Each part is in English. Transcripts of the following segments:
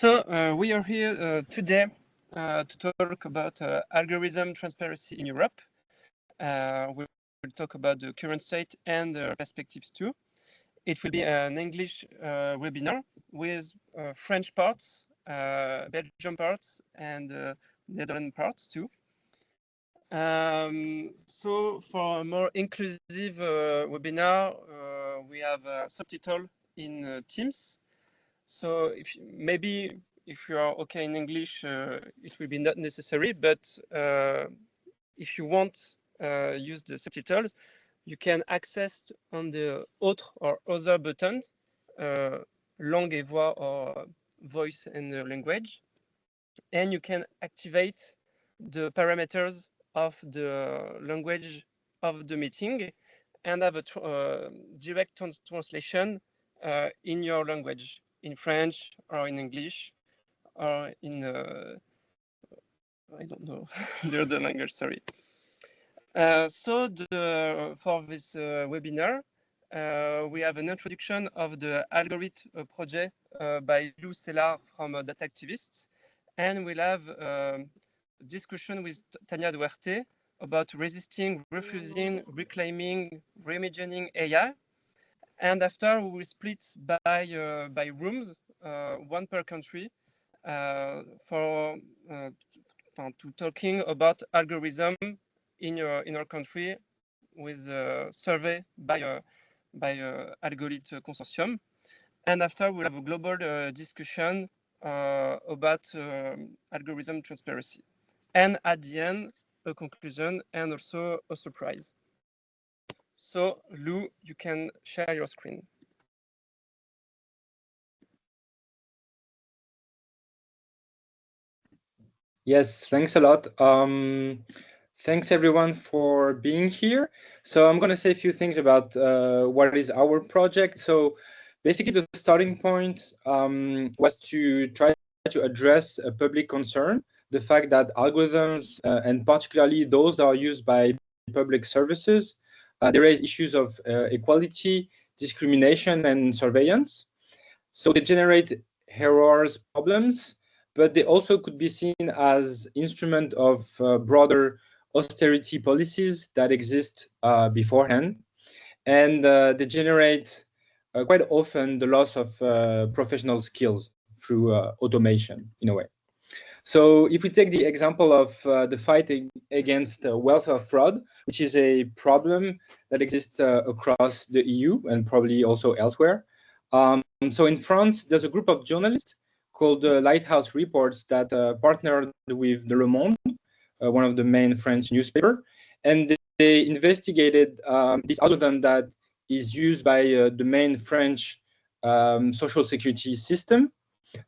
We are here today to talk about algorithm transparency in Europe. We will talk about the current state and perspectives too. It will be an English webinar with French parts, Belgian parts, and Netherlands parts too. So for a more inclusive webinar, we have a subtitle in Teams. So if you are okay in English, it will be not necessary. But if you want use the subtitles, you can access on the autre or other buttons, langue et voix or voice and language, and you can activate the parameters of the language of the meeting and have a direct translation in your language, in French or in English or in I don't know the other language. Sorry. For this webinar, we have an introduction of the Algo-Lit project by Lou Sellar from Data Activists, and we'll have a discussion with Tania Duarte about resisting, refusing, reclaiming, reimagining AI. And after, we will split by rooms, one per country, to talking about algorithm in our country with a survey by Algo-Lit consortium. And after, we'll have a global discussion about algorithm transparency. And at the end, a conclusion and also a surprise. So, Lou, you can share your screen. Yes, thanks a lot. Thanks everyone for being here. So I'm going to say a few things about what is our project. So basically the starting point was to try to address a public concern, the fact that algorithms, and particularly those that are used by public services, they raise issues of equality, discrimination, and surveillance. So they generate errors, problems, but they also could be seen as instrument of broader austerity policies that exist beforehand. And they generate quite often the loss of professional skills through automation in a way. So if we take the example of the fight against welfare fraud, which is a problem that exists across the EU and probably also elsewhere. So in France, there's a group of journalists called Lighthouse Reports that partnered with the Le Monde, one of the main French newspapers, and they investigated this algorithm that is used by the main French social security system,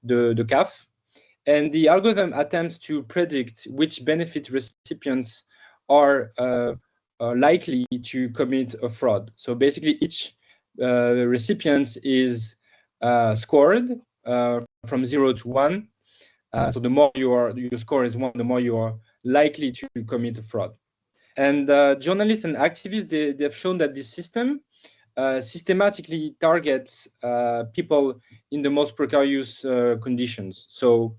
the CAF. And the algorithm attempts to predict which benefit recipients are likely to commit a fraud. So basically, each recipient is scored from 0 to 1. So the more your score is 1, the more you are likely to commit a fraud. And journalists and activists, they have shown that this system systematically targets people in the most precarious conditions. So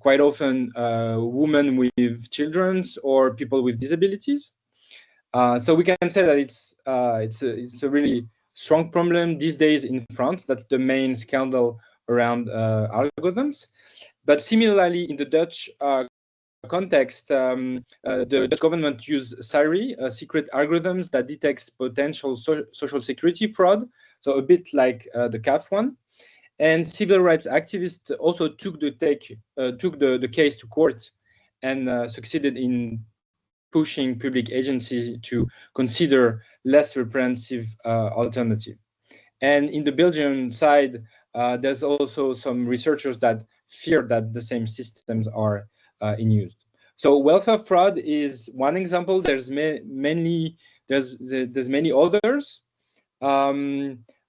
quite often women with children or people with disabilities. So we can say that it's a really strong problem these days in France. That's the main scandal around algorithms. But similarly, in the Dutch context, the Dutch government used SIRI, secret algorithms that detects potential social security fraud, so a bit like the CAF one. And civil rights activists also took the case to court and succeeded in pushing public agencies to consider less repressive alternative. And in the Belgian side, there's also some researchers that fear that the same systems are in use. So welfare fraud is one example. There's many others.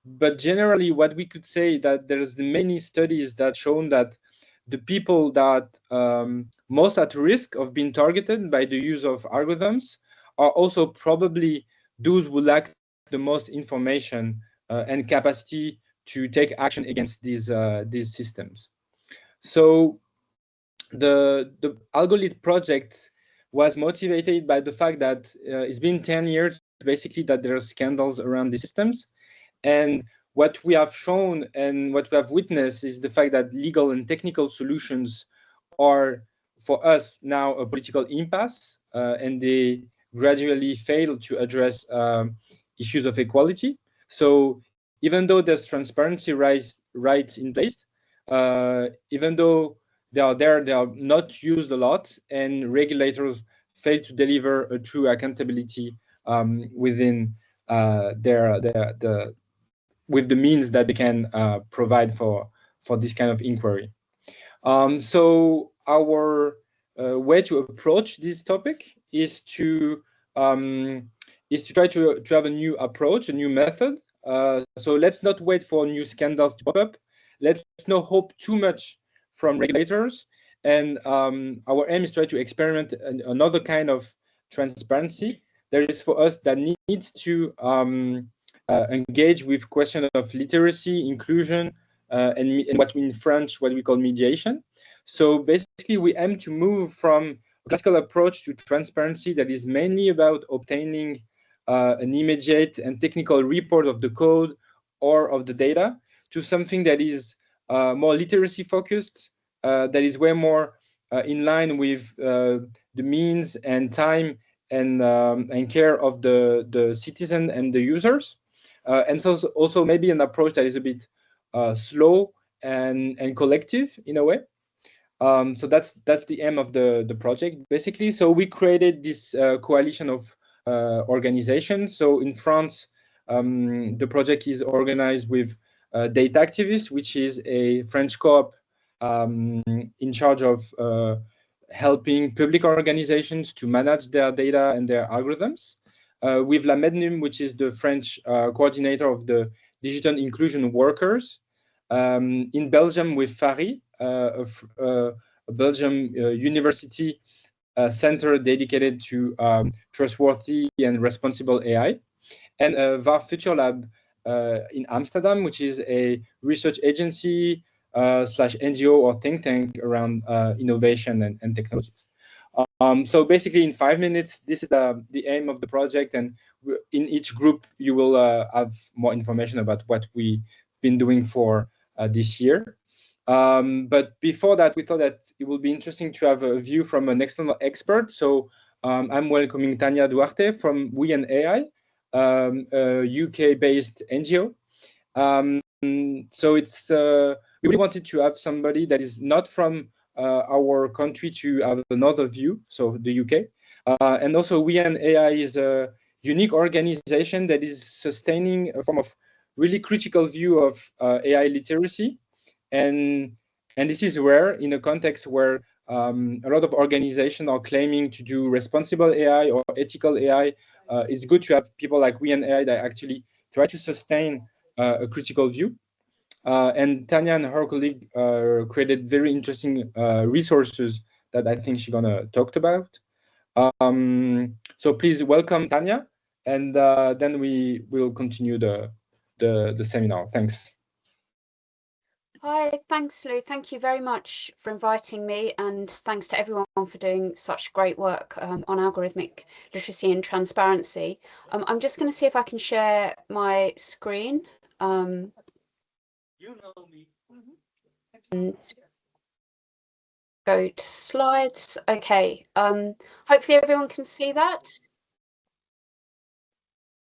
But generally, what we could say that there's many studies that shown that the people that most at risk of being targeted by the use of algorithms are also probably those who lack the most information and capacity to take action against these systems. So the Algo-Lit project was motivated by the fact that it's been 10 years basically that there are scandals around the systems. And what we have shown and what we have witnessed is the fact that legal and technical solutions are, for us now, a political impasse, and they gradually fail to address issues of equality. So even though there's transparency rights in place, even though they are there, they are not used a lot, and regulators fail to deliver a true accountability within with the means that they can provide for this kind of inquiry. So our way to approach this topic is to try to have a new approach, a new method. So let's not wait for new scandals to pop up. Let's not hope too much from regulators. And our aim is to try to experiment another kind of transparency that is for us that needs to engage with question of literacy, inclusion, and what in French, what we call mediation. So basically, we aim to move from a classical approach to transparency that is mainly about obtaining an immediate and technical report of the code or of the data to something that is more literacy focused, that is way more in line with the means and time and care of the citizen and the users. And so also maybe an approach that is a bit slow and collective in a way. So that's the aim of the project basically. So we created this coalition of organizations. So in France, the project is organized with Data Activists, which is a French co-op in charge of helping public organizations to manage their data and their algorithms. With La Mednum, which is the French coordinator of the digital inclusion workers. In Belgium with FARI, a Belgium university center dedicated to trustworthy and responsible AI. And VAR Future Lab in Amsterdam, which is a research agency / NGO or think tank around innovation and technologies. So basically, in 5 minutes, this is the aim of the project, and in each group, you will have more information about what we've been doing for this year. But before that, we thought that it would be interesting to have a view from an external expert. So I'm welcoming Tania Duarte from We and AI, a UK-based NGO. So it's we really wanted to have somebody that is not from our country to have another view, so the UK. And also We and AI is a unique organization that is sustaining a form of really critical view of AI literacy. And this is rare in a context where a lot of organizations are claiming to do responsible AI or ethical AI. It's good to have people like We and AI that actually try to sustain a critical view. And Tania and her colleague created very interesting resources that I think she's gonna talk about. So please welcome Tania, and then we will continue the seminar. Thanks. Hi, thanks, Lou. Thank you very much for inviting me, and thanks to everyone for doing such great work on algorithmic literacy and transparency. I'm just going to see if I can share my screen. You know me. And go to slides. Okay. Hopefully everyone can see that.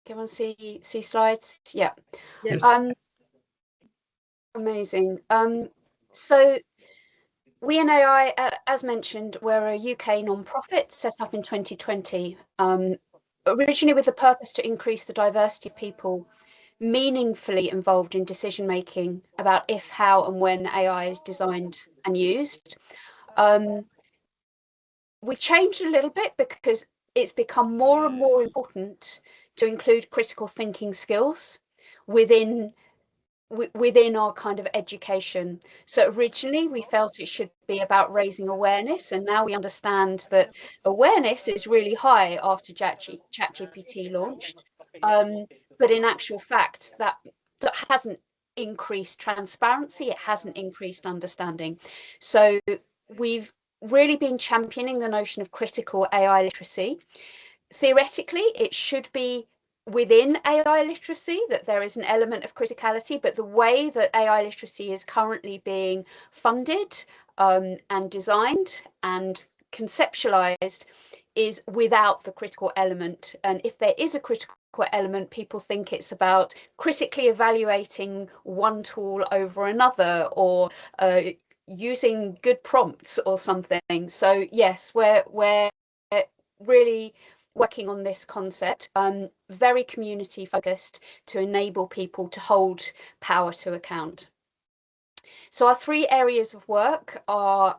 Can everyone see slides? Yeah. Yes. Amazing. So We and AI, as mentioned, we're a UK non-profit set up in 2020, originally with the purpose to increase the diversity of people meaningfully involved in decision making about if, how, and when AI is designed and used. We've changed a little bit because it's become more and more important to include critical thinking skills within our kind of education. So originally we felt it should be about raising awareness, and now we understand that awareness is really high after ChatGPT launched. But in actual fact, that hasn't increased transparency, it hasn't increased understanding. So we've really been championing the notion of critical AI literacy. Theoretically, it should be within AI literacy that there is an element of criticality, but the way that AI literacy is currently being funded and designed and conceptualized is without the critical element. And if there is a critical element, people think it's about critically evaluating one tool over another, or using good prompts or something. So yes, we're really working on this concept, very community focused, to enable people to hold power to account. So our 3 areas of work are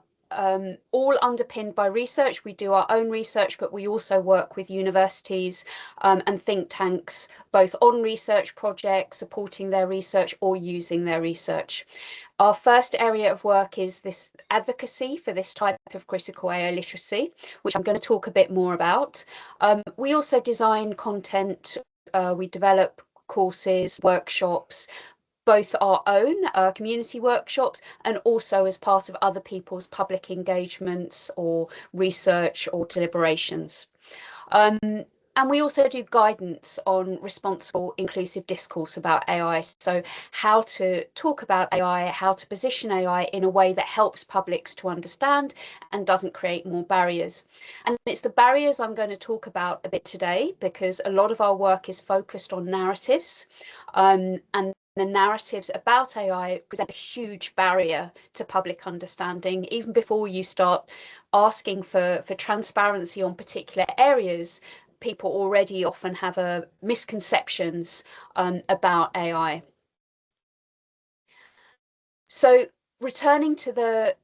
all underpinned by research. We do our own research, but we also work with universities and think tanks, both on research projects, supporting their research or using their research. Our first area of work is this advocacy for this type of critical AI literacy, which I'm going to talk a bit more about. We also design content, we develop courses, workshops, both our own community workshops and also as part of other people's public engagements or research or deliberations. And we also do guidance on responsible, inclusive discourse about AI. So how to talk about AI, how to position AI in a way that helps publics to understand and doesn't create more barriers. And it's the barriers I'm going to talk about a bit today, because a lot of our work is focused on narratives, and the narratives about AI present a huge barrier to public understanding. Even before you start asking for transparency on particular areas, people already often have misconceptions about AI. So returning to the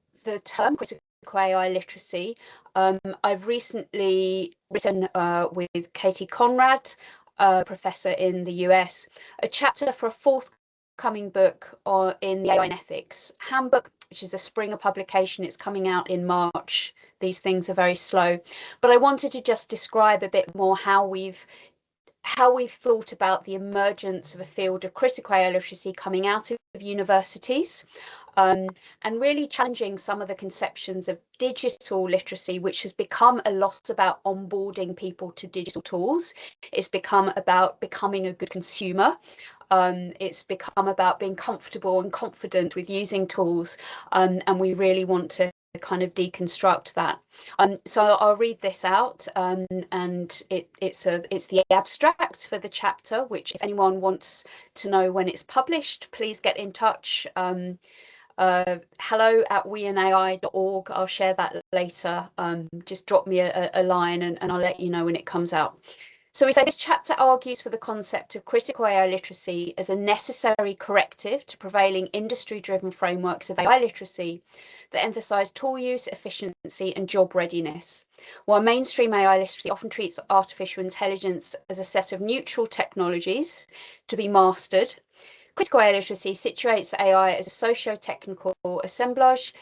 term critical AI literacy, I've recently written with Katie Conrad, professor in the US, a chapter for a forthcoming book in the AI and Ethics Handbook, which is a Springer publication. It's coming out in March. These things are very slow, but I wanted to just describe a bit more how we've thought about the emergence of a field of critical AI literacy coming out of universities, and really challenging some of the conceptions of digital literacy, which has become a lot about onboarding people to digital tools. It's become about becoming a good consumer. It's become about being comfortable and confident with using tools, and we really want to kind of deconstruct that. So I'll read this out, and it's the abstract for the chapter, which if anyone wants to know when it's published, please get in touch. hello@weandai.org. I'll share that later. Just drop me a line and I'll let you know when it comes out. So we say this chapter argues for the concept of critical AI literacy as a necessary corrective to prevailing industry-driven frameworks of AI literacy that emphasize tool use, efficiency, and job readiness. While mainstream AI literacy often treats artificial intelligence as a set of neutral technologies to be mastered, critical AI literacy situates AI as a socio-technical assemblage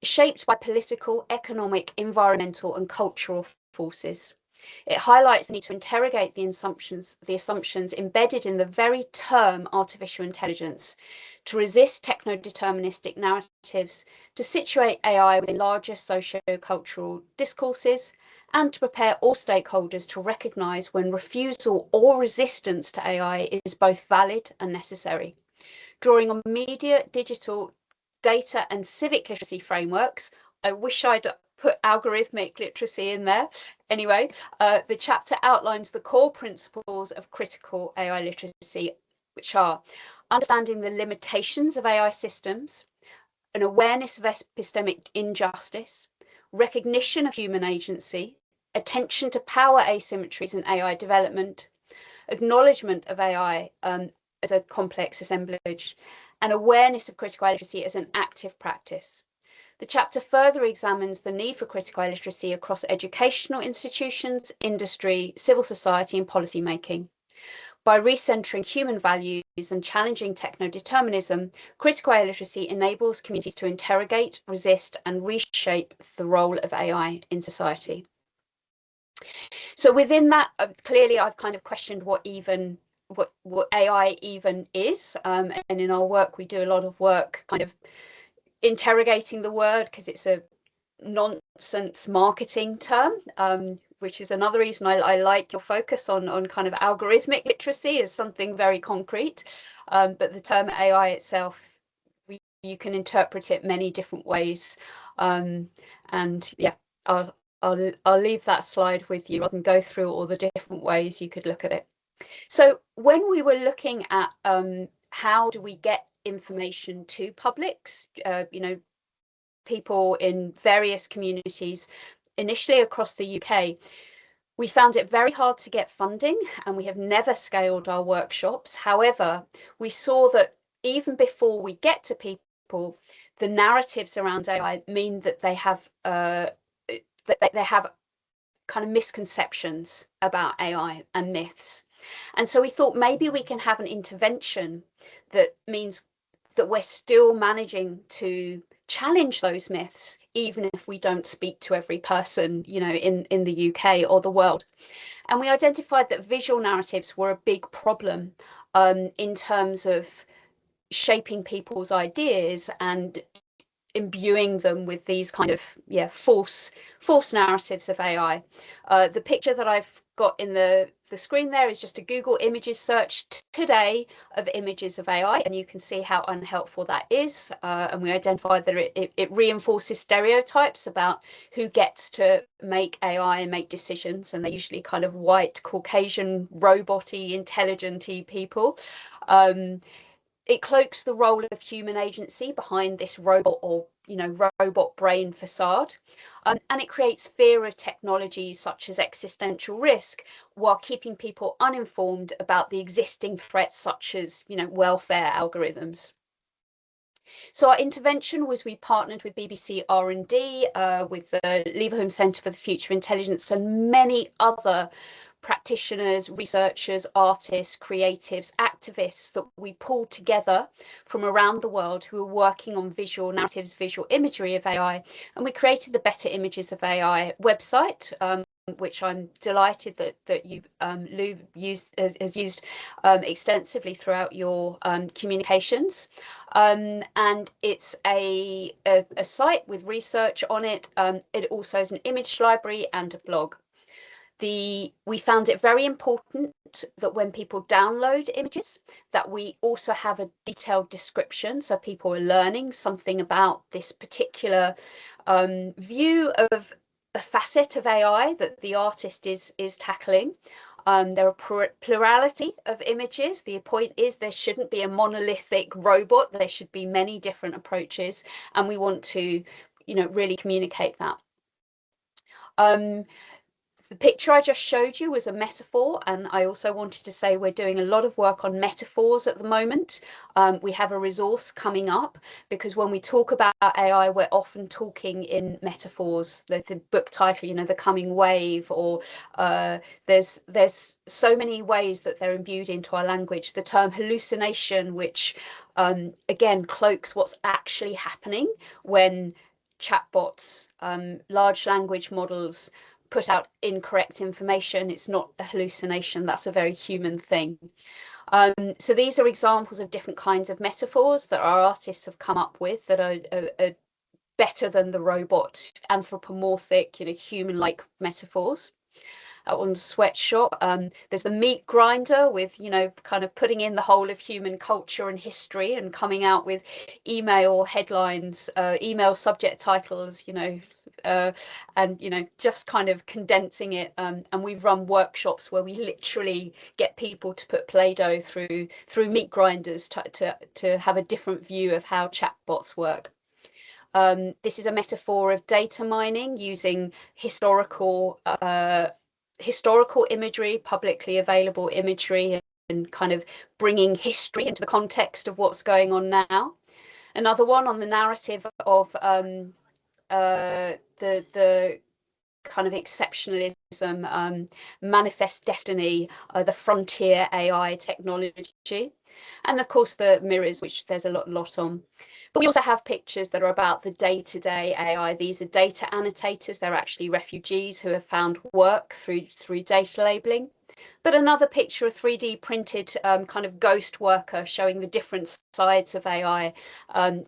shaped by political, economic, environmental, and cultural forces. It highlights the need to interrogate the assumptions embedded in the very term artificial intelligence, to resist techno-deterministic narratives, to situate AI within larger socio-cultural discourses, and to prepare all stakeholders to recognise when refusal or resistance to AI is both valid and necessary. Drawing on media, digital, data, and civic literacy frameworks, I wish I'd put algorithmic literacy in there. Anyway, the chapter outlines the core principles of critical AI literacy, which are understanding the limitations of AI systems, an awareness of epistemic injustice, recognition of human agency, attention to power asymmetries in AI development, acknowledgement of AI as a complex assemblage, and awareness of critical AI literacy as an active practice. The chapter further examines the need for critical AI literacy across educational institutions, industry, civil society, and policy making. By recentering human values and challenging techno-determinism, critical AI literacy enables communities to interrogate, resist, and reshape the role of AI in society. So within that, clearly I've kind of questioned what even what AI even is. And in our work, we do a lot of work kind of interrogating the word because it's a nonsense marketing term, which is another reason I like your focus on kind of algorithmic literacy as something very concrete. But the term AI itself, you can interpret it many different ways. And yeah, I'll leave that slide with you rather than go through all the different ways you could look at it. So when we were looking at how do we get information to publics, you know, people in various communities, initially across the UK, we found it very hard to get funding, and we have never scaled our workshops. However, we saw that even before we get to people, the narratives around AI mean that they have kind of misconceptions about AI and myths. And so we thought maybe we can have an intervention that means that we're still managing to challenge those myths, even if we don't speak to every person, you know, in the UK or the world. And we identified that visual narratives were a big problem in terms of shaping people's ideas and imbuing them with these kind of false narratives of AI. The picture that I've got in the screen there is just a Google Images search today of images of AI, and you can see how unhelpful that is. And we identified that it reinforces stereotypes about who gets to make AI and make decisions, and they're usually kind of white, Caucasian, robot-y, intelligent-y people. It cloaks the role of human agency behind this robot or, you know, robot brain facade. And it creates fear of technologies such as existential risk, while keeping people uninformed about the existing threats such as, you know, welfare algorithms. So our intervention was we partnered with BBC R&D, with the Leverhulme Centre for the Future of Intelligence, and many other practitioners, researchers, artists, creatives, activists that we pulled together from around the world who are working on visual narratives, visual imagery of AI. And we created the Better Images of AI website, which I'm delighted that you, Lou, has used extensively throughout your communications. And it's a site with research on it. It also is an image library and a blog. We found it very important that when people download images, that we also have a detailed description, so people are learning something about this particular view of a facet of AI that the artist is tackling. There are plurality of images. The point is there shouldn't be a monolithic robot. There should be many different approaches, and we want to, you know, really communicate that. The picture I just showed you was a metaphor, and I also wanted to say we're doing a lot of work on metaphors at the moment. We have a resource coming up because when we talk about AI, we're often talking in metaphors. The book title, you know, The Coming Wave, or there's so many ways that they're imbued into our language. The term hallucination, which again cloaks what's actually happening when chatbots, large language models, put out incorrect information. It's not a hallucination. That's a very human thing. So these are examples of different kinds of metaphors that our artists have come up with that are better than the robot, anthropomorphic, you know, human-like metaphors. That one's Sweatshop. There's the meat grinder with, you know, kind of putting in the whole of human culture and history and coming out with email headlines, email subject titles, you know, and, you know, just kind of condensing it. And we've run workshops where we literally get people to put Play-Doh through meat grinders to have a different view of how chatbots work. This is a metaphor of data mining using historical imagery, publicly available imagery, and kind of bringing history into the context of what's going on now. Another one on the narrative of the kind of exceptionalism, manifest destiny, the frontier AI technology, and of course the mirrors, which there's a lot on. But we also have pictures that are about the day-to-day AI. These are data annotators. They're actually refugees who have found work through data labeling. But another picture, a 3D printed kind of ghost worker showing the different sides of AI,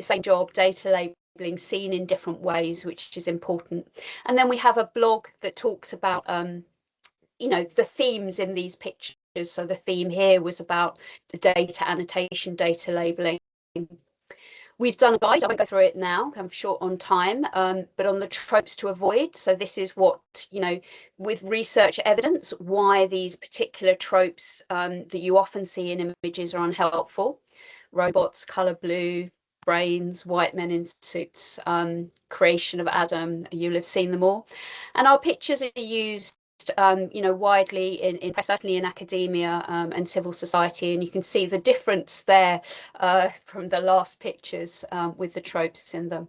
same job, data labeling, seen in different ways, which is important. And then we have a blog that talks about, the themes in these pictures. So the theme here was about the data annotation, data labeling. We've done a guide, I won't go through it now, I'm short on time, but on the tropes to avoid. So this is what, with research evidence, why these particular tropes that you often see in images are unhelpful. Robots, color blue, brains, white men in suits, creation of Adam, you'll have seen them all. And our pictures are used widely in press, certainly in academia and civil society, and you can see the difference there from the last pictures with the tropes in them,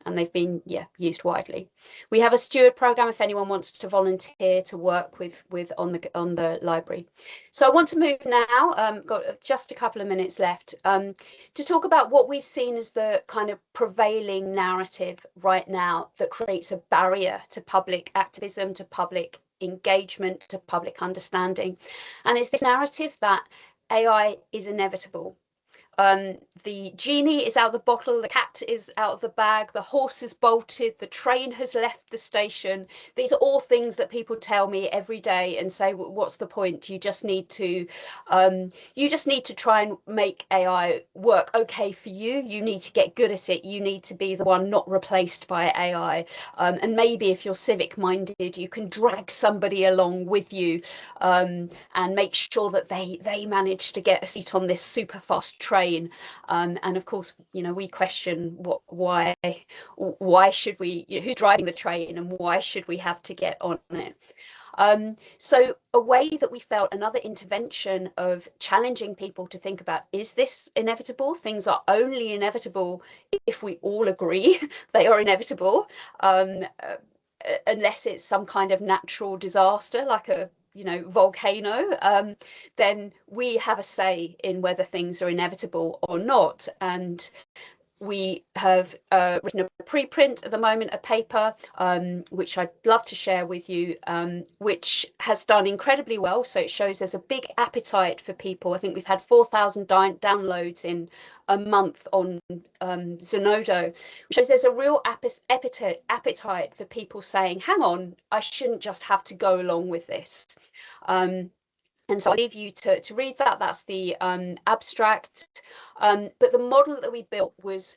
and they've been used widely. We have a steward program if anyone wants to volunteer to work with on the library. So I want to move now, got just a couple of minutes left, to talk about what we've seen as the kind of prevailing narrative right now that creates a barrier to public activism, to public engagement, to public understanding. And it's this narrative that AI is inevitable. The genie is out of the bottle, the cat is out of the bag, the horse is bolted, the train has left the station. These are all things that people tell me every day and say, what's the point? You just need to try and make AI work okay for you. You need to get good at it. You need to be the one not replaced by AI. And maybe if you're civic minded, you can drag somebody along with you and make sure that they manage to get a seat on this super fast train. And of course, we question why should we, who's driving the train and why should we have to get on it? So a way that we felt, another intervention of challenging people to think about, is this inevitable? Things are only inevitable if we all agree they are inevitable, unless it's some kind of natural disaster like a volcano, then we have a say in whether things are inevitable or not. And we have written a preprint at the moment, a paper, which I'd love to share with you, which has done incredibly well. So it shows there's a big appetite for people. I think we've had 4,000 downloads in a month on Zenodo, which shows there's a real appetite for people saying, hang on, I shouldn't just have to go along with this. And so I'll leave you to read that. That's the abstract. But the model that we built was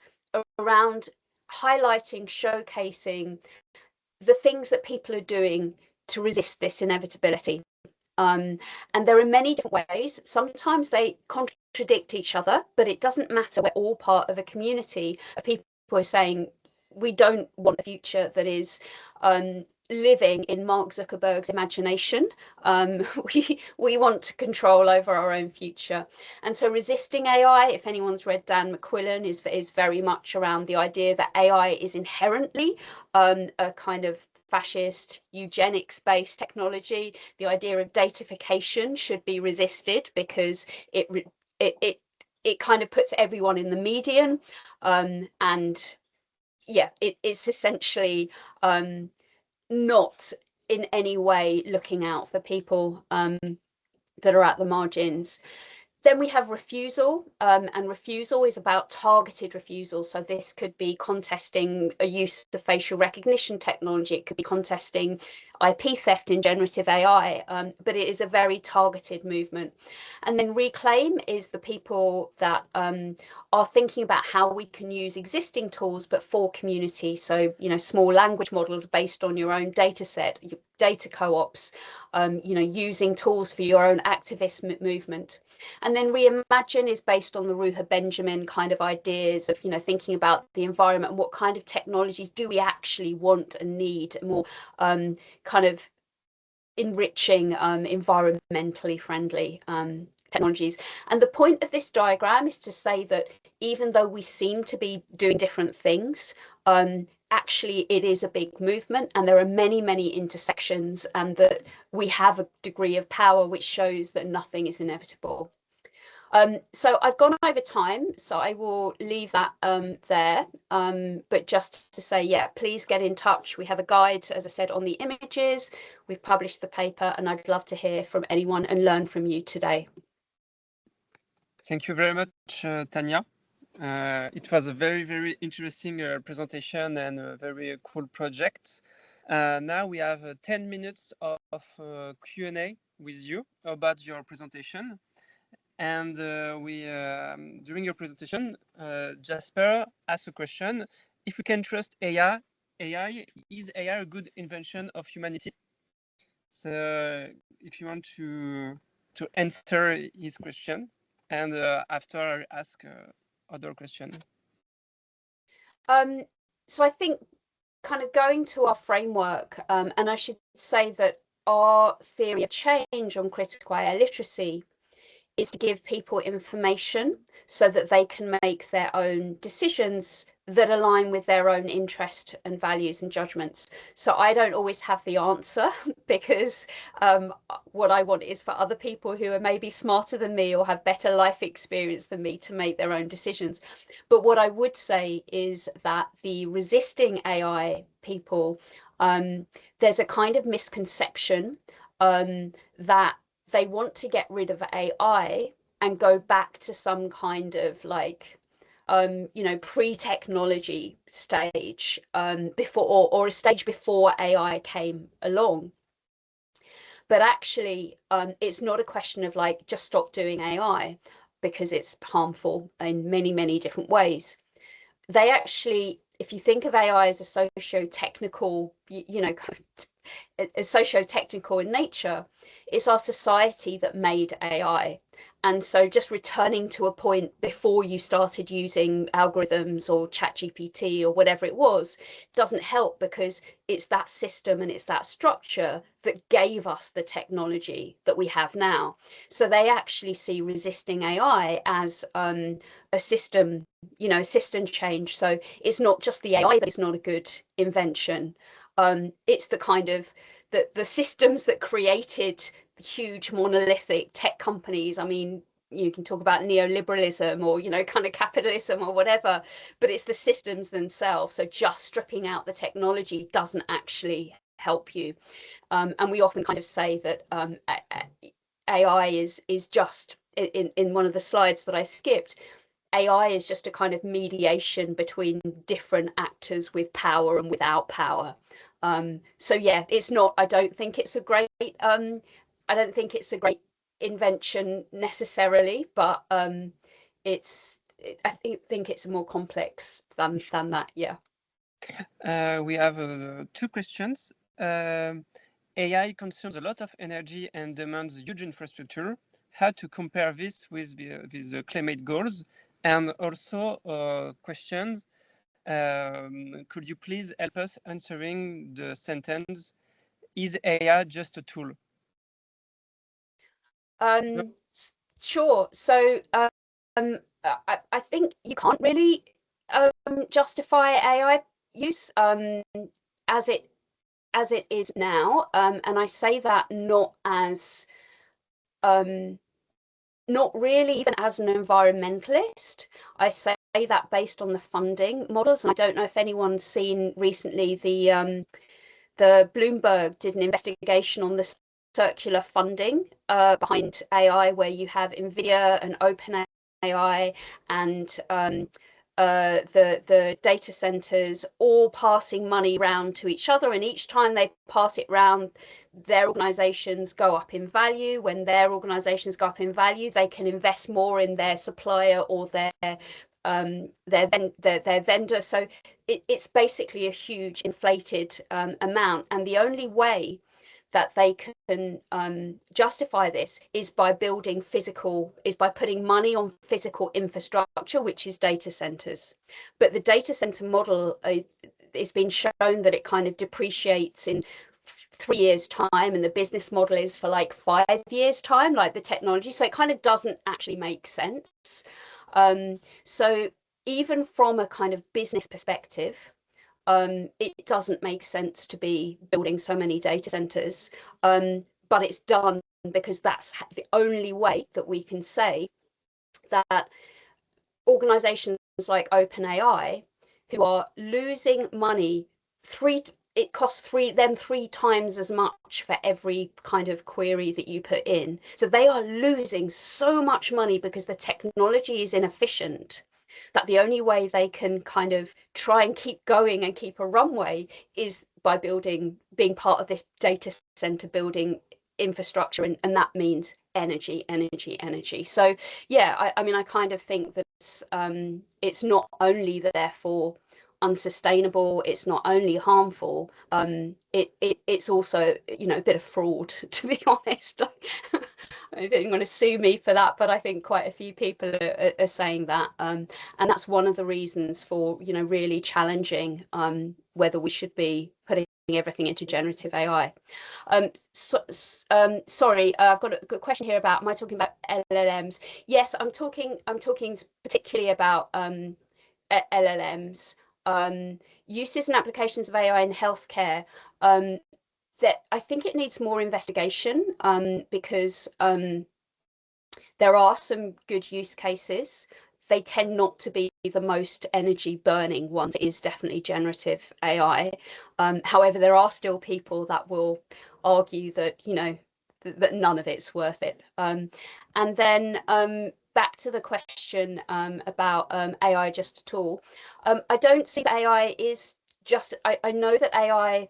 around highlighting, showcasing the things that people are doing to resist this inevitability. And there are many different ways. Sometimes they contradict each other, but it doesn't matter. We're all part of a community of people who are saying, we don't want a future that is living in Mark Zuckerberg's imagination. We want to control over our own future. And so resisting AI, if anyone's read Dan McQuillan, is very much around the idea that AI is inherently a kind of fascist, eugenics-based technology. The idea of datafication should be resisted because it kind of puts everyone in the median, and it's essentially not in any way looking out for people that are at the margins. Then we have refusal, and refusal is about targeted refusal. So this could be contesting a use of facial recognition technology. It could be contesting IP theft in generative AI, but it is a very targeted movement. And then reclaim is the people that are thinking about how we can use existing tools, but for community. So, small language models based on your own data set, data co-ops, using tools for your own activist movement. And then reimagine is based on the Ruha Benjamin kind of ideas of, thinking about the environment and what kind of technologies do we actually want and need, more kind of enriching, environmentally friendly technologies. And the point of this diagram is to say that even though we seem to be doing different things, actually it is a big movement, and there are many, many intersections, and that we have a degree of power which shows that nothing is inevitable. So I've gone over time, so I will leave that there. But just to say, yeah, please get in touch. We have a guide, as I said, on the images. We've published the paper, and I'd love to hear from anyone and learn from you today. Thank you very much, Tanya. It was a very, very interesting presentation and a very cool project. Now we have 10 minutes of Q&A with you about your presentation. And during your presentation, Jasper asked a question: if we can trust AI, is AI a good invention of humanity? So if you want to answer his question, and after I ask other question. So I think kind of going to our framework, and I should say that our theory of change on critical AI literacy is to give people information so that they can make their own decisions that align with their own interest and values and judgments. So I don't always have the answer, because what I want is for other people who are maybe smarter than me or have better life experience than me to make their own decisions. But what I would say is that the resisting AI people, there's a kind of misconception that they want to get rid of AI and go back to some kind of like, pre-technology stage before, or a stage before AI came along. But actually, it's not a question of like, just stop doing AI, because it's harmful in many, many different ways. They actually, if you think of AI as a socio-technical, socio-technical in nature, it's our society that made AI. And so just returning to a point before you started using algorithms or ChatGPT or whatever it was doesn't help, because it's that system and it's that structure that gave us the technology that we have now. So they actually see resisting AI as a system, system change. So it's not just the AI that is not a good invention. It's the kind of the systems that created huge monolithic tech companies. I mean, you can talk about neoliberalism or, kind of capitalism or whatever, but it's the systems themselves. So just stripping out the technology doesn't actually help you. And we often kind of say that AI is just, in one of the slides that I skipped, AI is just a kind of mediation between different actors with power and without power. So yeah, it's not, I don't think it's a great invention necessarily, but I think it's more complex than that. Yeah. We have 2 questions. AI consumes a lot of energy and demands huge infrastructure. How to compare this with the climate goals? And also questions. Could you please help us answering the sentence, is AI just a tool? Sure. So I think you can't really justify AI use as it is now, and I say that not really even as an environmentalist. I say that based on the funding models, and I don't know if anyone's seen recently the Bloomberg did an investigation on the circular funding behind AI, where you have NVIDIA and OpenAI and the data centers all passing money round to each other, and each time they pass it round, their organizations go up in value. When their organizations go up in value, they can invest more in their supplier or their vendor. So it's basically a huge inflated amount, and the only way that they can justify this is by putting money on physical infrastructure, which is data centers. But the data center model, it's been shown that it kind of depreciates in 3 years' time, and the business model is for like 5 years' time, like the technology. So it kind of doesn't actually make sense. So even from a kind of business perspective, it doesn't make sense to be building so many data centers, but it's done because that's the only way that we can say that organizations like OpenAI, who are losing money, it costs them 3 times as much for every kind of query that you put in. So they are losing so much money because the technology is inefficient, that the only way they can kind of try and keep going and keep a runway is by being part of this data center building infrastructure, and that means energy. So yeah, I mean, I kind of think that it's not only therefore unsustainable, it's not only harmful, it's also, you know, a bit of fraud, to be honest. I don't want to sue me for that, but I think quite a few people are saying that, and that's one of the reasons for, you know, really challenging whether we should be putting everything into generative AI. Sorry, I've got a good question here about, am I talking about LLMs? Yes, I'm talking particularly about LLMs, uses and applications of AI in healthcare. That I think it needs more investigation, because there are some good use cases. They tend not to be the most energy burning ones. It is definitely generative AI. However, there are still people that will argue that, you know, that none of it's worth it. And then back to the question about AI just a tool. I don't see that AI is just, I know that AI,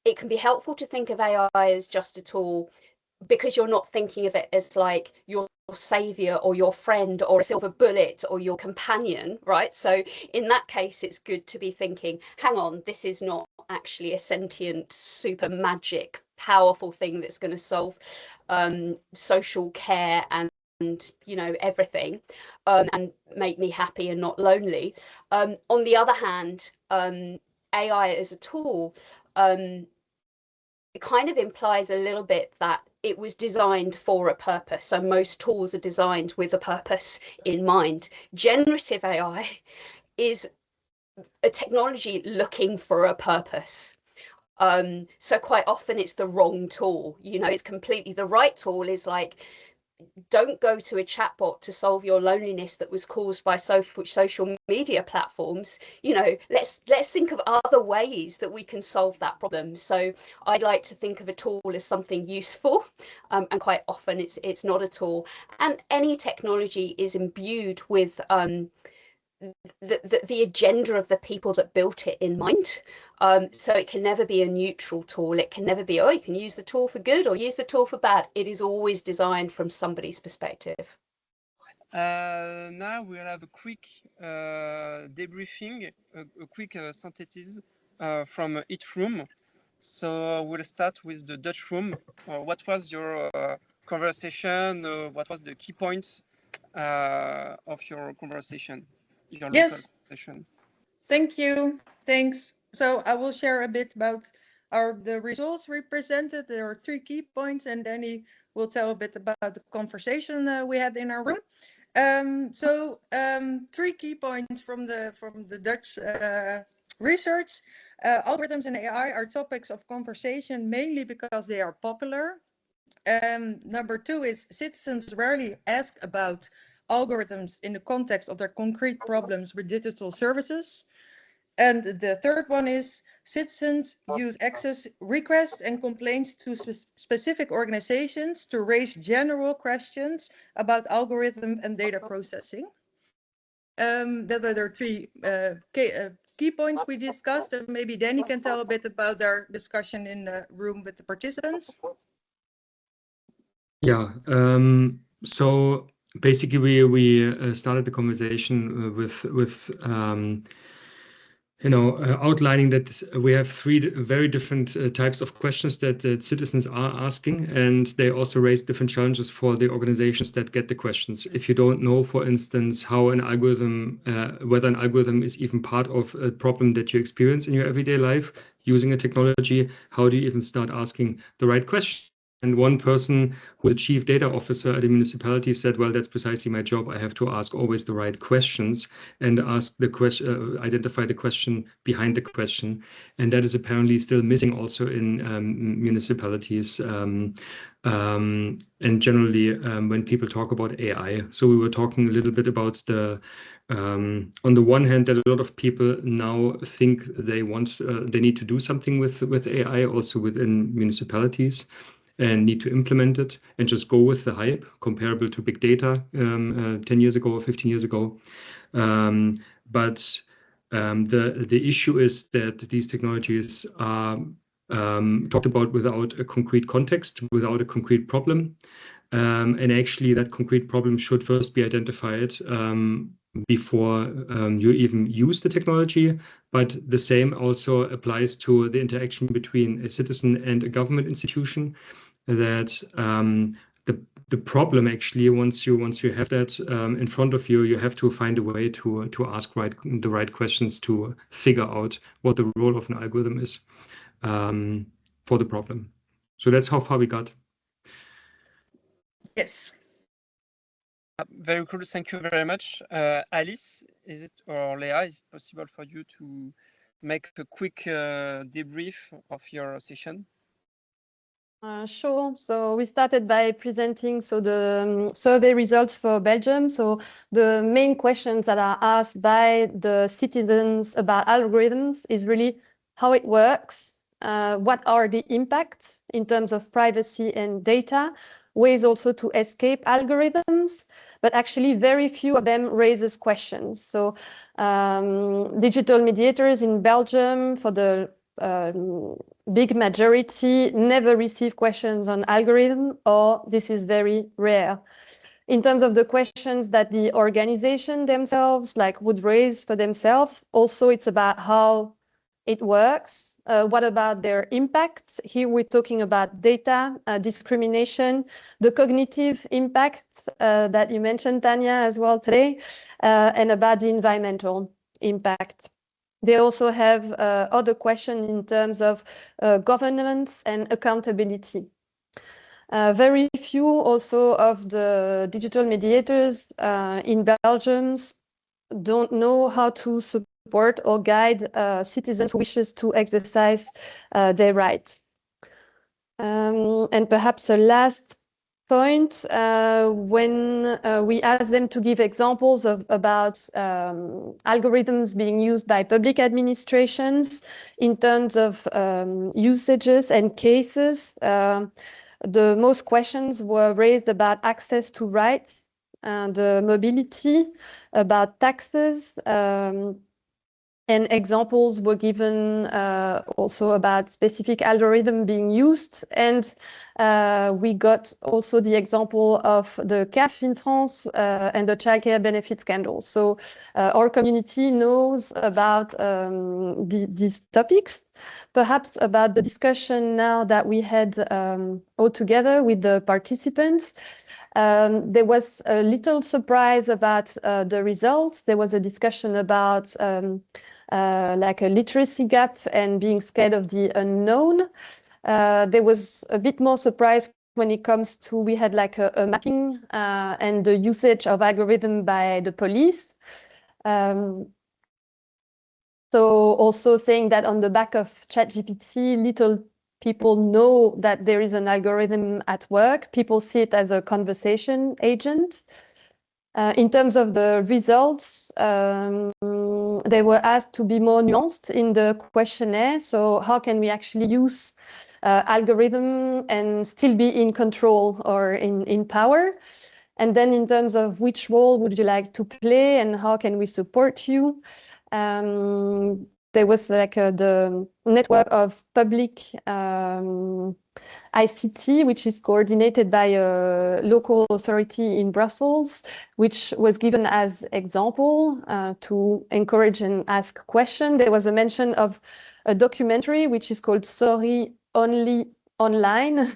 it can be helpful to think of AI as just a tool because you're not thinking of it as like your savior or your friend or a silver bullet or your companion, right? So in that case, it's good to be thinking, hang on, this is not actually a sentient, super magic, powerful thing that's going to solve social care and, you know, everything, and make me happy and not lonely. On the other hand, AI as a tool, it kind of implies a little bit that it was designed for a purpose. So most tools are designed with a purpose in mind. Generative AI is a technology looking for a purpose. So quite often it's the wrong tool. You know, it's completely, the right tool is like, don't go to a chatbot to solve your loneliness that was caused by social media platforms. You know, let's think of other ways that we can solve that problem. So I like to think of a tool as something useful, and quite often it's not a tool. And any technology is imbued with the agenda of the people that built it in mind. So it can never be a neutral tool. It can never be, oh, you can use the tool for good or use the tool for bad. It is always designed from somebody's perspective. Now we'll have a quick debriefing, a quick synthesis from each room. So we'll start with the Dutch room. What was your conversation? What was the key points of your conversation? Your local conversation. Thank you. Thanks. So I will share a bit about the results we presented. There are 3 key points, and Danny will tell a bit about the conversation we had in our room. 3 key points from the Dutch research. Algorithms and AI are topics of conversation mainly because they are popular. Number 2 is citizens rarely ask about algorithms in the context of their concrete problems with digital services. And the third one is citizens use access requests and complaints to specific organizations to raise general questions about algorithm and data processing. That are the 3 key points we discussed, and maybe Danny can tell a bit about our discussion in the room with the participants. Yeah, so basically we started the conversation with you know, outlining that we have 3 very different types of questions that citizens are asking, and they also raise different challenges for the organizations that get the questions. If you don't know, for instance, how an algorithm, whether an algorithm is even part of a problem that you experience in your everyday life using a technology, how do you even start asking the right questions? And one person who was a chief data officer at a municipality said, well, that's precisely my job. I have to ask always the right questions and ask the question, identify the question behind the question. And that is apparently still missing also in municipalities and generally when people talk about AI. So we were talking a little bit about the on the one hand, that a lot of people now think they need to do something with AI also within municipalities, and need to implement it and just go with the hype comparable to big data 10 years ago or 15 years ago. But the issue is that these technologies are talked about without a concrete context, without a concrete problem. And actually that concrete problem should first be identified before you even use the technology. But the same also applies to the interaction between a citizen and a government institution, that the problem actually, once you have that in front of you, you have to find a way to ask the right questions to figure out what the role of an algorithm is for the problem. So that's how far we got. Yes. Very cool. Thank you very much. Alice, is it, or Leah, is it possible for you to make a quick debrief of your session? Sure. So we started by presenting the survey results for Belgium. So the main questions that are asked by the citizens about algorithms is really how it works, what are the impacts in terms of privacy and data, ways also to escape algorithms, but actually very few of them raises questions. So digital mediators in Belgium, for the big majority, never receive questions on algorithm, or this is very rare. In terms of the questions that the organization themselves would raise for themselves, also it's about how it works. What about their impacts? Here we're talking about data, discrimination, the cognitive impacts that you mentioned, Tanya, as well today, and about the environmental impact. They also have other questions in terms of governance and accountability. Very few also of the digital mediators in Belgium don't know how to support or guide citizens who wishes to exercise their rights. And perhaps a last point, when we ask them to give examples about algorithms being used by public administrations in terms of usages and cases, the most questions were raised about access to rights and mobility, about taxes, and examples were given also about specific algorithm being used. And we got also the example of the CAF in France and the childcare benefit scandal. So our community knows about these topics. Perhaps about the discussion now that we had all together with the participants. There was a little surprise about the results. There was a discussion about like a literacy gap and being scared of the unknown. There was a bit more surprise when it comes to, we had like a mapping and the usage of algorithm by the police. So also saying that on the back of ChatGPT, little people know that there is an algorithm at work. People see it as a conversation agent. In terms of the results, they were asked to be more nuanced in the questionnaire. So how can we actually use algorithm and still be in control or in power? And then in terms of which role would you like to play and how can we support you? There was like the network of public ICT, which is coordinated by a local authority in Brussels, which was given as example to encourage and ask questions. There was a mention of a documentary, which is called Sorry Only Online,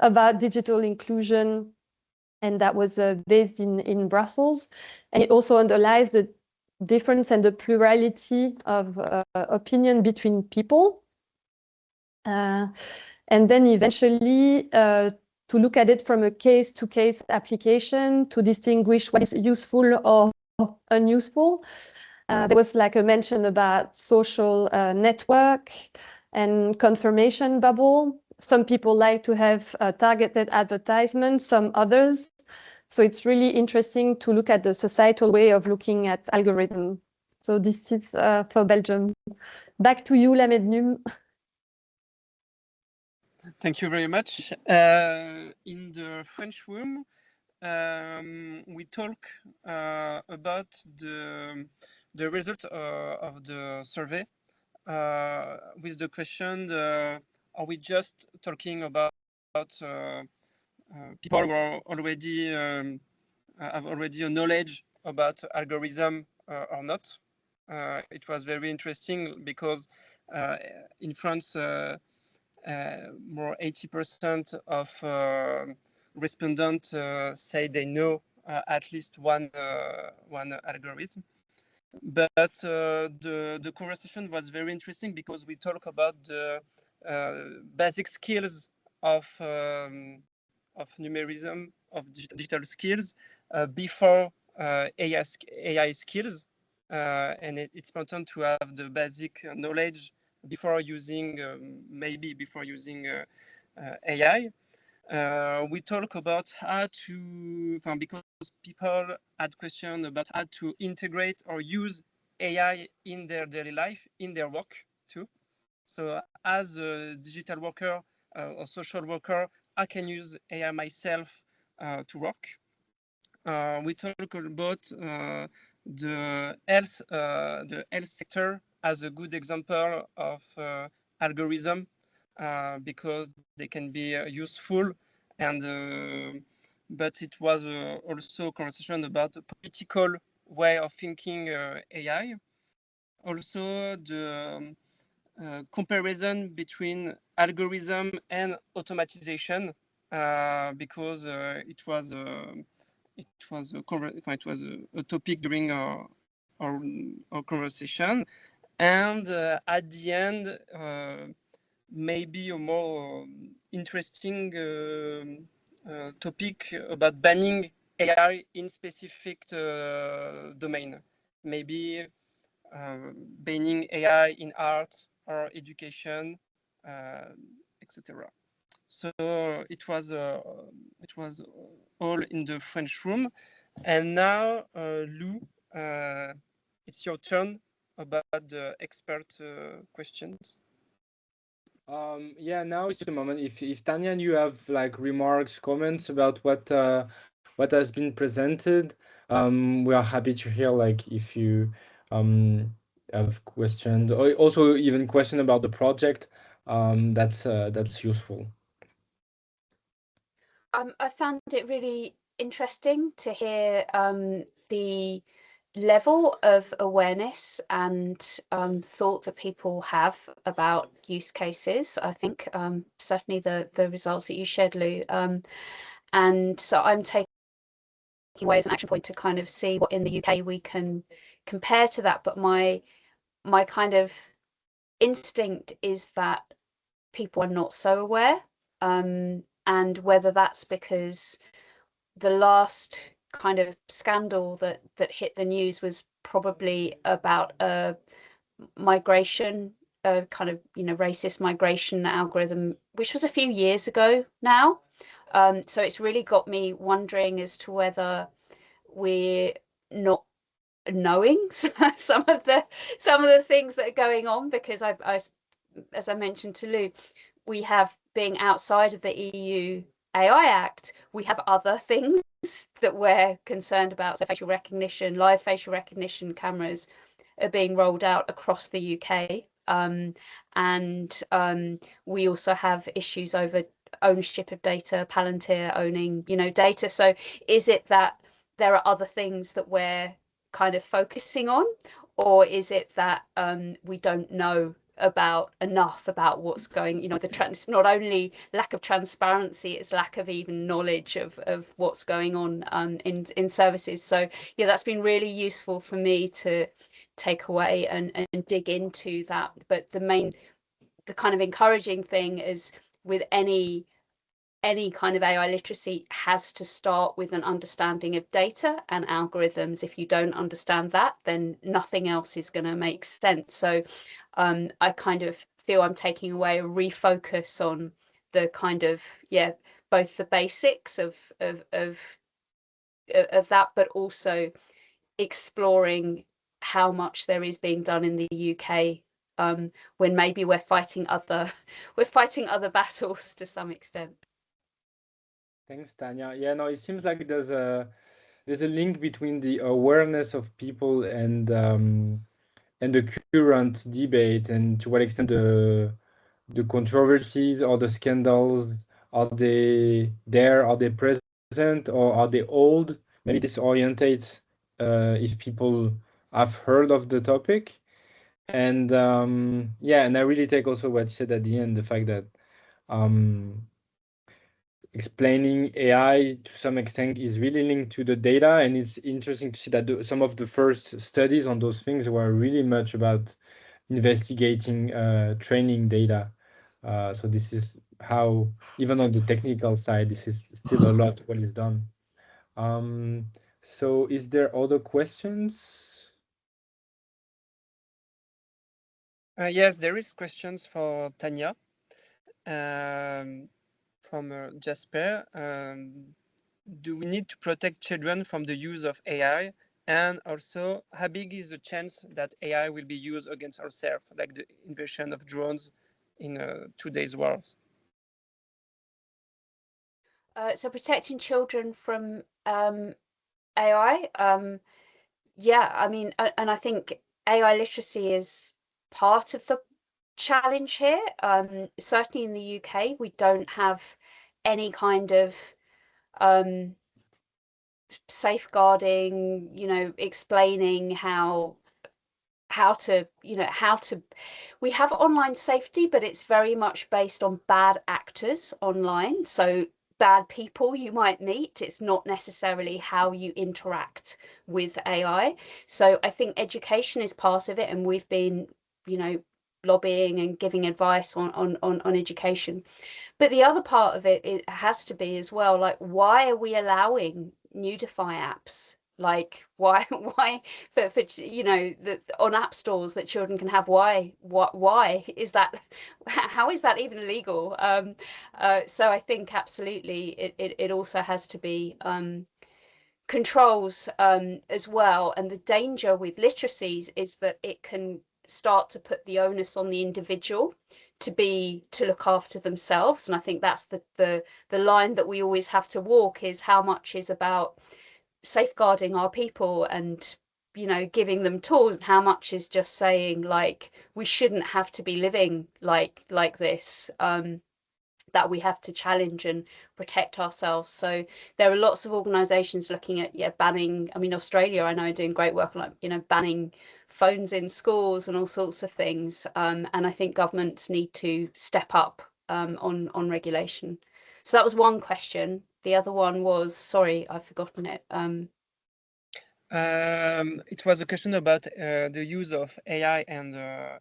about digital inclusion, and that was based in Brussels. And it also underlies the difference and the plurality of opinion between people. and then eventually to look at it from a case-to-case application to distinguish what is useful or unuseful. There was like a mention about social network and confirmation bubble. Some people like to have targeted advertisements, some others. So it's really interesting to look at the societal way of looking at algorithm. So this is for Belgium. Back to you, Lamednum. Thank you very much. In the French room, we talk about the result of the survey with the question, are we just talking about people who are already have already a knowledge about algorithm or not? It was very interesting because in France, more 80% of respondents say they know at least one algorithm. But the conversation was very interesting because we talk about the basic skills of numerism, of digital skills before AI skills, and it's important to have the basic knowledge before using AI. We talk about how to, because people had questions about how to integrate or use AI in their daily life, in their work too. So as a digital worker or social worker, I can use AI myself to work. We talk about the health sector as a good example of algorithm because they can be useful, and but it was also a conversation about the political way of thinking AI. Also the comparison between algorithm and automatization because it was a topic during our conversation, and at the end maybe a more interesting topic about banning AI in specific domain, maybe banning AI in art or education, etc. So it was all in the French room, and now Lou, it's your turn about the expert questions. Yeah, now is the moment. If Tanya and you have like remarks, comments about what has been presented, we are happy to hear. Like if you have questions, or also even question about the project, that's useful. I found it really interesting to hear the level of awareness and thought that people have about use cases. I think certainly the results that you shared, Lou, and so I'm taking away as an action point to kind of see what in the UK we can compare to that. But my kind of instinct is that people are not so aware, and whether that's because the last kind of scandal that hit the news was probably about a migration, kind of racist migration algorithm, which was a few years ago now. So it's really got me wondering as to whether we're not knowing some of the things that are going on, because I as I mentioned to Lou, we have, being outside of the EU AI Act, we have other things that we're concerned about. So facial recognition, live facial recognition cameras are being rolled out across the UK. And we also have issues over ownership of data, Palantir owning, data. So is it that there are other things that we're kind of focusing on, or is it that we don't know enough about what's going, it's not only lack of transparency, it's lack of even knowledge of what's going on in services. So yeah, that's been really useful for me to take away and dig into that. But the kind of encouraging thing is any kind of AI literacy has to start with an understanding of data and algorithms. If you don't understand that, then nothing else is going to make sense. So I kind of feel I'm taking away a refocus on the kind of, both the basics of that, but also exploring how much there is being done in the UK, when maybe we're fighting other battles to some extent. Thanks, Tanya. Yeah, no, it seems like there's a link between the awareness of people and the current debate, and to what extent the controversies or the scandals, are they there? Are they present, or are they old? Maybe this orientates if people have heard of the topic. And yeah, and I really take also what you said at the end, the fact that explaining AI to some extent is really linked to the data, and it's interesting to see that some of the first studies on those things were really much about investigating training data. So this is how, even on the technical side, this is still a lot what is done. So is there other questions? Yes, there is questions for Tanya. From Jasper. Do we need to protect children from the use of AI? And also, how big is the chance that AI will be used against ourselves, like the invasion of drones in today's world? So protecting children from AI, yeah, I mean, and I think AI literacy is part of the challenge here. Certainly in the UK, we don't have any kind of safeguarding, explaining how to we have online safety, but it's very much based on bad actors online. So bad people you might meet, it's not necessarily how you interact with AI. So I think education is part of it, and we've been lobbying and giving advice on education. But the other part of it has to be as well, like, why are we allowing nudify apps? Like, why for on app stores that children can have? Why is that? How is that even legal? So I think absolutely it also has to be controls as well. And the danger with literacies is that it can start to put the onus on the individual to look after themselves. And I think that's the line that we always have to walk, is how much is about safeguarding our people and giving them tools, and how much is just saying, like, we shouldn't have to be living like this, that we have to challenge and protect ourselves. So there are lots of organizations looking at banning. I mean, Australia, I know, doing great work on, like, banning phones in schools and all sorts of things, and I think governments need to step up on regulation. So that was one question. The other one was, sorry, I've forgotten it. It was a question about the use of AI and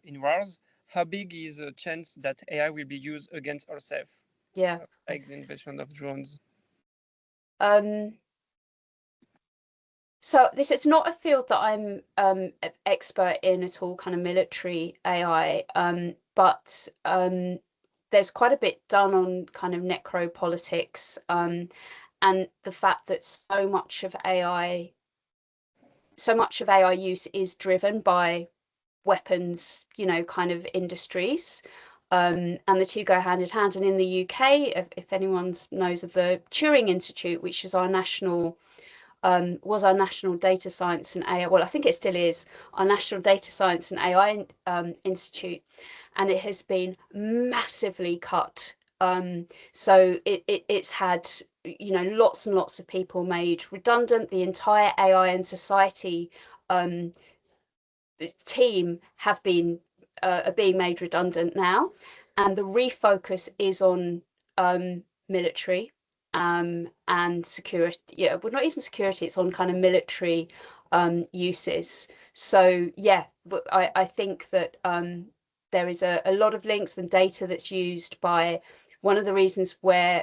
in wars. How big is the chance that AI will be used against ourselves? Yeah. Like the invasion of drones. So this is not a field that I'm expert in at all, kind of military AI, but there's quite a bit done on kind of necropolitics, and the fact that so much of AI use is driven by weapons, kind of industries, and the two go hand in hand. And in the UK, if anyone knows of the Turing Institute, which is our national data science and AI, well, I think it still is our national data science and AI institute, and it has been massively cut. So it's had lots and lots of people made redundant. The entire AI and society team have been are being made redundant now, and the refocus is on military and security. Yeah, well, not even security, it's on kind of military uses. So yeah, but I think that there is a lot of links and data that's used by one of the reasons we're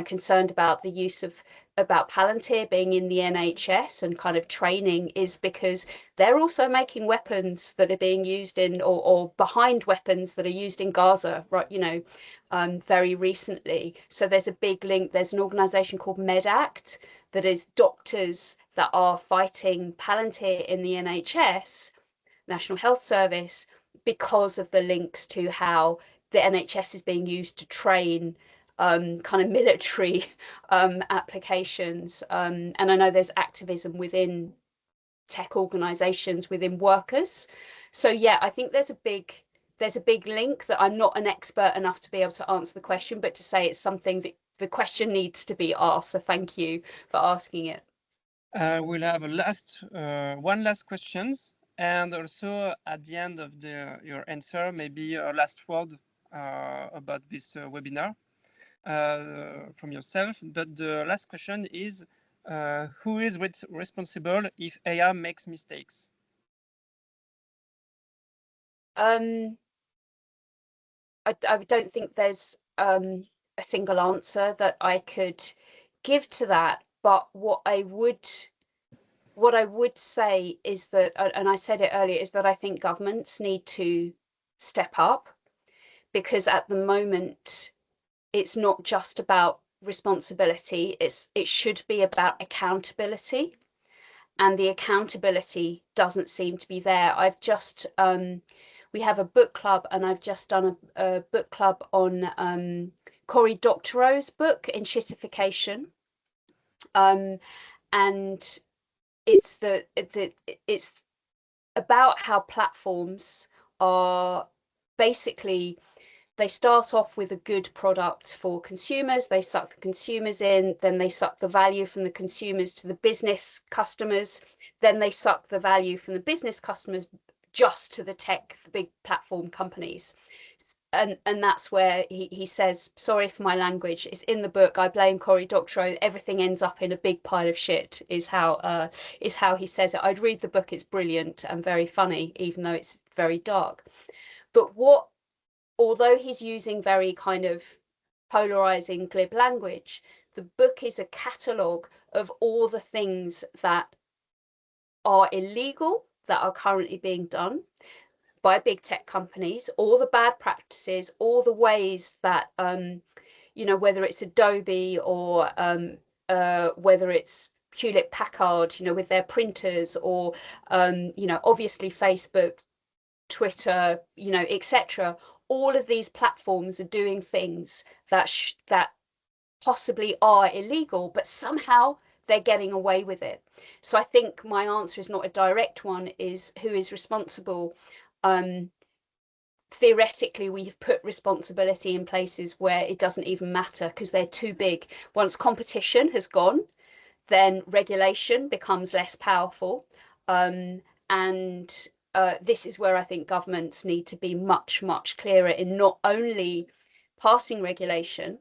concerned about the use of Palantir being in the NHS and kind of training is because they're also making weapons that are being used in or behind weapons that are used in Gaza, right? Very recently. So there's a big link. There's an organization called MedAct that is doctors that are fighting Palantir in the NHS, National Health Service, because of the links to how the NHS is being used to train kind of military applications. And I know there's activism within tech organizations, within workers. So yeah, I think there's a big link that I'm not an expert enough to be able to answer the question, but to say it's something that the question needs to be asked. So thank you for asking it. We'll have one last questions, and also at the end of your answer, maybe a last word about this webinar from yourself. But the last question is, who is responsible if AI makes mistakes? I don't think there's a single answer that I could give to that. But what I would say is that, and I said it earlier, is that I think governments need to step up, because at the moment it's not just about responsibility, it should be about accountability, and the accountability doesn't seem to be there. I've just we have a book club, and I've just done a book club on Cory Doctorow's book Enshittification, and it's about how platforms are basically, they start off with a good product for consumers, they suck the consumers in, then they suck the value from the consumers to the business customers, then they suck the value from the business customers just to the big platform companies. And that's where he says, sorry for my language, it's in the book, I blame Cory Doctorow, everything ends up in a big pile of shit, is how he says it. I'd read the book, it's brilliant and very funny, even though it's very dark. But although he's using very kind of polarizing, glib language, the book is a catalogue of all the things that are illegal that are currently being done by big tech companies, all the bad practices, all the ways that, whether it's Adobe or whether it's Hewlett Packard, with their printers, or, obviously Facebook, Twitter, etc. All of these platforms are doing things that possibly are illegal, but somehow they're getting away with it. So I think my answer is not a direct one, is who is responsible. Theoretically, we've put responsibility in places where it doesn't even matter, because they're too big. Once competition has gone, then regulation becomes less powerful. This is where I think governments need to be much, much clearer in not only passing regulation,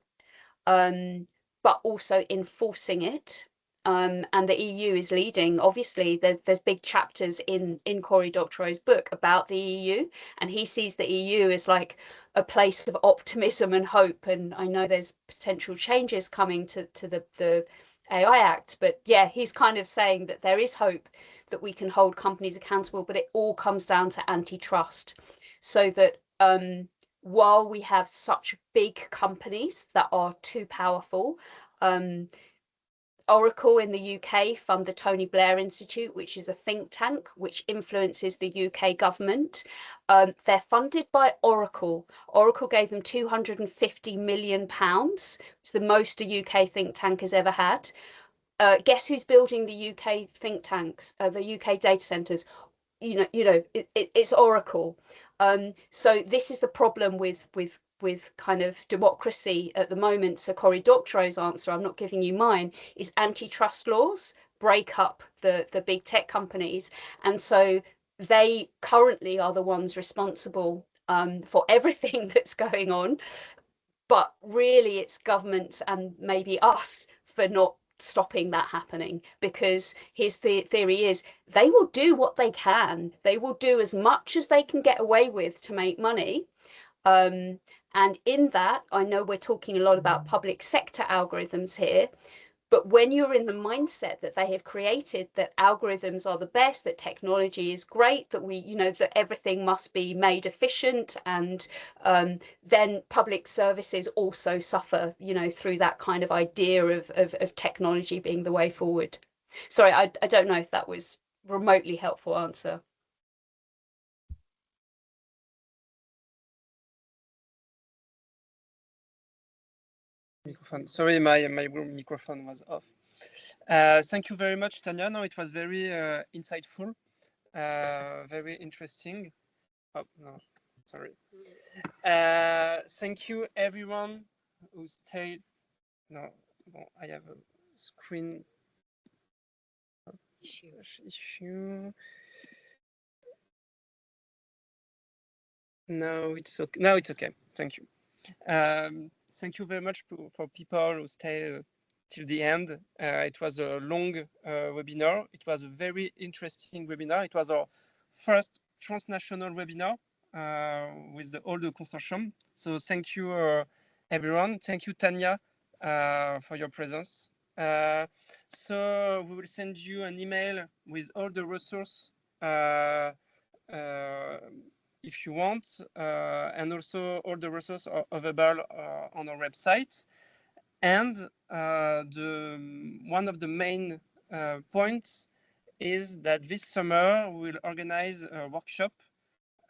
but also enforcing it. And the EU is leading. Obviously, there's big chapters in Cory Doctorow's book about the EU, and he sees the EU as like a place of optimism and hope. And I know there's potential changes coming to the AI Act, but yeah, he's kind of saying that there is hope that we can hold companies accountable, but it all comes down to antitrust. So that while we have such big companies that are too powerful, Oracle in the UK fund the Tony Blair Institute, which is a think tank which influences the UK government. They're funded by Oracle. Oracle gave them £250 million. It's the most a UK think tank has ever had. Guess who's building the UK think tanks, the UK data centers? It's Oracle. So this is the problem with kind of democracy at the moment. So Cory Doctorow's answer, I'm not giving you mine, is antitrust laws break up the big tech companies, and so they currently are the ones responsible for everything that's going on. But really, it's governments and maybe us for not stopping that happening, because his theory is they will do what they can. They will do as much as they can get away with to make money. And in that, I know we're talking a lot about public sector algorithms here, but when you're in the mindset that they have created that algorithms are the best, that technology is great, that that everything must be made efficient, and then public services also suffer, through that kind of idea of technology being the way forward. Sorry, I don't know if that was remotely helpful answer. Microphone. Sorry, my microphone was off. Thank you very much, Tanya. No, it was very insightful, very interesting. Oh, no, sorry. Thank you, everyone who stayed. No, well, I have a screen issue. No, it's okay. No, it's okay. Thank you. Thank you very much for people who stay till the end. It was a long webinar. It was a very interesting webinar. It was our first transnational webinar with all the consortium. So thank you, everyone. Thank you, Tanya, for your presence. So we will send you an email with all the resources if you want, and also all the resources are available on our website. And one of the main points is that this summer we'll organize a workshop,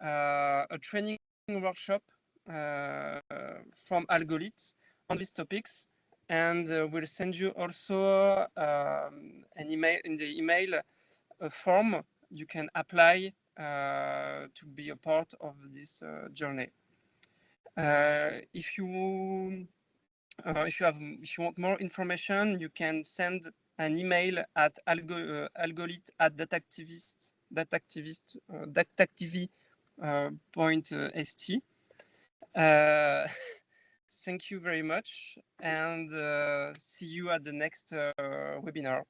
a training workshop from Algo-Lit on these topics, and we'll send you also an email, in the email a form you can apply to be a part of this journey. If you want more information, you can send an email at algolit@datactivist.st. Thank you very much, and see you at the next webinar.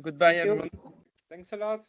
Goodbye, everyone. Thanks a lot.